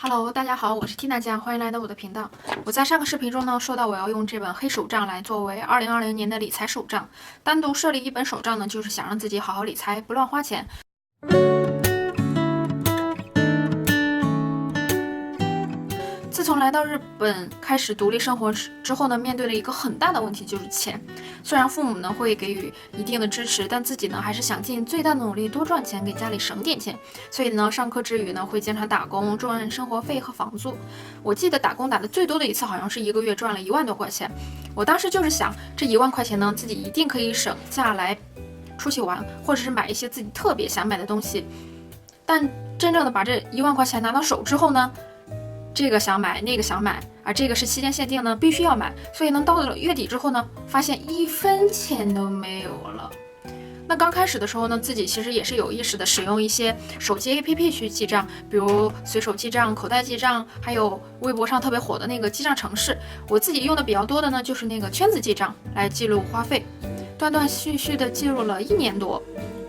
Hello，大家好，我是缇娜酱，欢迎来到我的频道。我在上个视频中呢，说到我要用这本黑手账来作为2020年的理财手账。单独设立一本手账呢，就是想让自己好好理财，不乱花钱。自从来到日本开始独立生活之后呢，面对了一个很大的问题，就是钱。虽然父母呢会给予一定的支持，但自己呢还是想尽最大的努力多赚钱，给家里省点钱。所以呢，上课之余呢会经常打工赚生活费和房租。我记得打工打的最多的一次，好像是一个月赚了1万多块钱。我当时就是想，这1万块钱呢，自己一定可以省下来出去玩，或者是买一些自己特别想买的东西。但真正的把这1万块钱拿到手之后呢，这个想买，那个想买，而这个是期间限定呢，必须要买。所以呢，到了月底之后呢，发现1分钱都没有了。那刚开始的时候呢，自己其实也是有意识的使用一些手机 APP 去记账，比如随手记账、口袋记账，还有微博上特别火的那个记账程式。我自己用的比较多的呢，就是那个圈子记账来记录花费，断断续续的记录了1年多。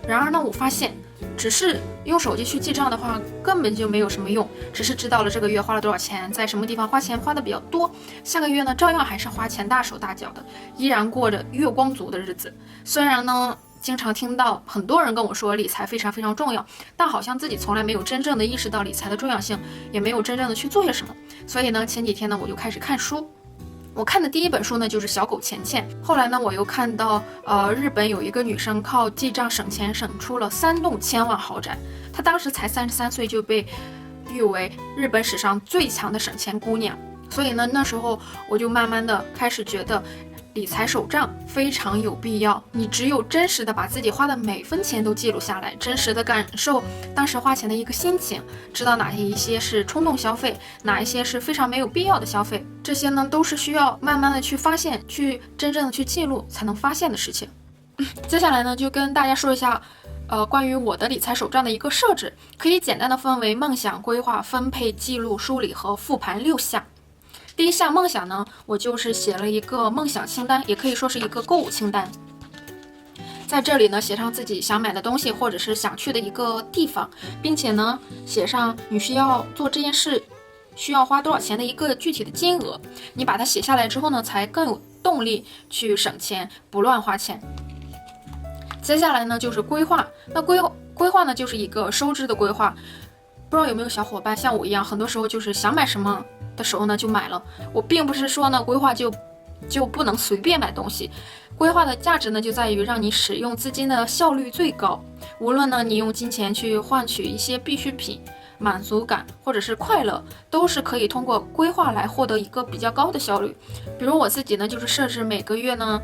然而呢，我发现只是用手机去记账的话，根本就没有什么用。只是知道了这个月花了多少钱，在什么地方花钱花的比较多，下个月呢照样还是花钱大手大脚的，依然过着月光族的日子。虽然呢经常听到很多人跟我说理财非常非常重要，但好像自己从来没有真正的意识到理财的重要性，也没有真正的去做些什么。所以呢，前几天呢我就开始看书。我看的第一本书呢就是小狗钱钱，后来呢我又看到日本有一个女生靠记账省钱省出了3栋千万豪宅，她当时才33岁就被誉为日本史上最强的省钱姑娘。所以呢那时候我就慢慢的开始觉得理财手账非常有必要，你只有真实的把自己花的每分钱都记录下来，真实的感受当时花钱的一个心情，知道哪一些是冲动消费，哪一些是非常没有必要的消费，这些呢都是需要慢慢的去发现，去真正的去记录才能发现的事情。接下来呢就跟大家说一下关于我的理财手账的一个设置，可以简单的分为梦想、规划、分配、记录、梳理和复盘6项。第一项梦想呢，我就是写了一个梦想清单，也可以说是一个购物清单。在这里呢，写上自己想买的东西，或者是想去的一个地方，并且呢，写上你需要做这件事需要花多少钱的一个具体的金额。你把它写下来之后呢，才更有动力去省钱，不乱花钱。接下来呢，就是规划。那规划呢，就是一个收支的规划。不知道有没有小伙伴像我一样，很多时候就是想买什么的时候呢就买了。我并不是说呢规划就不能随便买东西，规划的价值呢就在于让你使用资金的效率最高。无论呢你用金钱去换取一些必需品、满足感或者是快乐，都是可以通过规划来获得一个比较高的效率。比如我自己呢就是设置每个月呢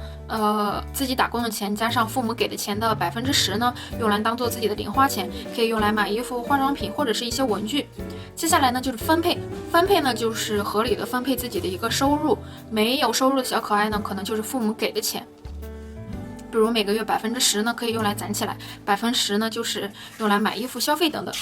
自己打工的钱加上父母给的钱的10%呢，用来当做自己的零花钱，可以用来买衣服、化妆品或者是一些文具。接下来呢就是分配呢就是合理的分配自己的一个收入。没有收入的小可爱呢，可能就是父母给的钱，比如每个月10%呢可以用来攒起来，10%呢就是用来买衣服消费等等。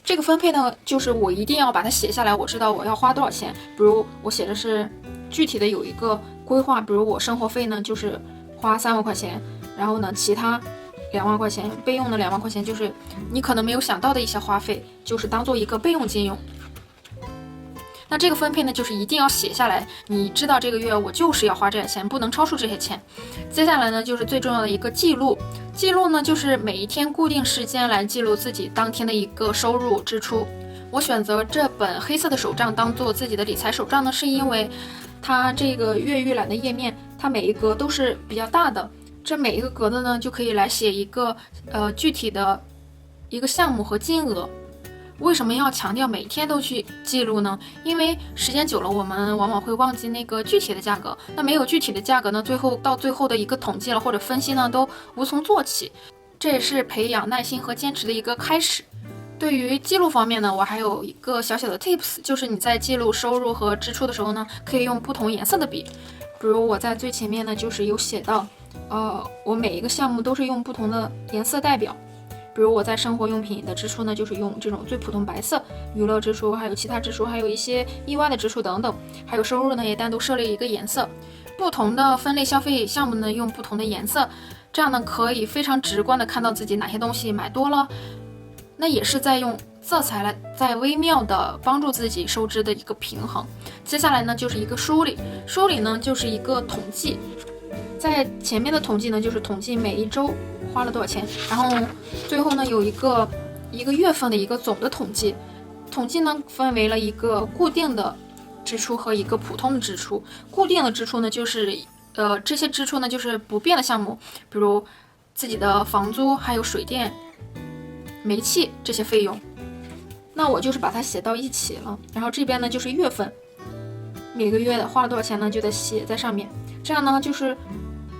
这个分配呢，就是我一定要把它写下来，我知道我要花多少钱。比如我写的是具体的有一个规划，比如我生活费呢就是花3万块钱，然后呢其他2万块钱备用的2万块钱就是你可能没有想到的一些花费，就是当做一个备用金用。那这个分配呢，就是一定要写下来，你知道这个月我就是要花这些钱，不能超出这些钱。接下来呢，就是最重要的一个记录。记录呢，就是每一天固定时间来记录自己当天的一个收入支出。我选择这本黑色的手账当做自己的理财手账呢，是因为它这个月预览的页面，它每一格都是比较大的，这每一个格子呢就可以来写一个具体的一个项目和金额。为什么要强调每天都去记录呢？因为时间久了，我们往往会忘记那个具体的价格。那没有具体的价格呢，到最后的一个统计了或者分析呢，都无从做起。这也是培养耐心和坚持的一个开始。对于记录方面呢，我还有一个小小的 tips， 就是你在记录收入和支出的时候呢，可以用不同颜色的笔。比如我在最前面呢，就是有写到，我每一个项目都是用不同的颜色代表。比如我在生活用品的支出呢，就是用这种最普通白色，娱乐支出，还有其他支出，还有一些意外的支出等等，还有收入呢也单独设立一个颜色。不同的分类消费项目呢用不同的颜色，这样呢可以非常直观的看到自己哪些东西买多了，那也是在用色彩来在微妙的帮助自己收支的一个平衡。接下来呢就是一个梳理，梳理呢就是一个统计，在前面的统计呢就是统计每一周花了多少钱，然后最后呢有一个月份的一个总的统计。统计呢分为了一个固定的支出和一个普通的支出。固定的支出呢就是这些支出呢就是不变的项目，比如自己的房租还有水电煤气这些费用，那我就是把它写到一起了。然后这边呢就是月份，每个月的花了多少钱呢就得写在上面，这样呢就是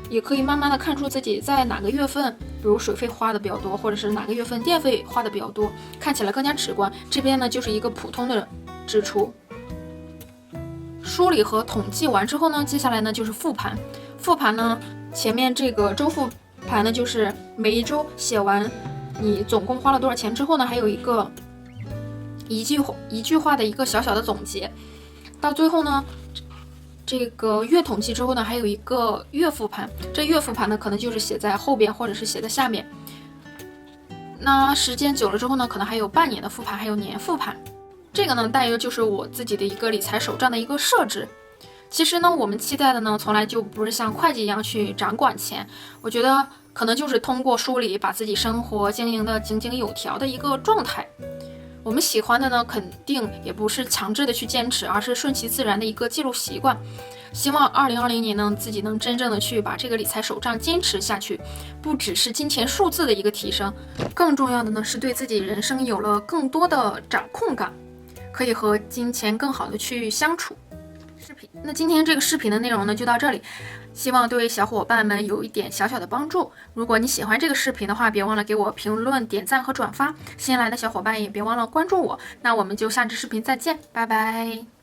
也可以慢慢的看出自己在哪个月份，比如水费花的比较多，或者是哪个月份电费花的比较多，看起来更加直观。这边呢就是一个普通的支出。梳理和统计完之后呢，接下来呢就是复盘。复盘呢，前面这个周复盘呢就是每一周写完你总共花了多少钱之后呢，还有一句话的一个小小的总结。到最后呢，这个月统计之后呢，还有一个月复盘。这月复盘呢，可能就是写在后边，或者是写在下面。那时间久了之后呢，可能还有半年的复盘，还有年复盘。这个呢，大约就是我自己的一个理财手账的一个设置。其实呢，我们期待的呢，从来就不是像会计一样去掌管钱。我觉得可能就是通过梳理，把自己生活经营的井井有条的一个状态。我们喜欢的呢，肯定也不是强制的去坚持，而是顺其自然的一个记录习惯。希望2020年呢，自己能真正的去把这个理财手账坚持下去，不只是金钱数字的一个提升，更重要的呢，是对自己人生有了更多的掌控感，可以和金钱更好的去相处。那今天这个视频的内容呢就到这里，希望对小伙伴们有一点小小的帮助。如果你喜欢这个视频的话，别忘了给我评论、点赞和转发。新来的小伙伴也别忘了关注我。那我们就下支视频再见，拜拜。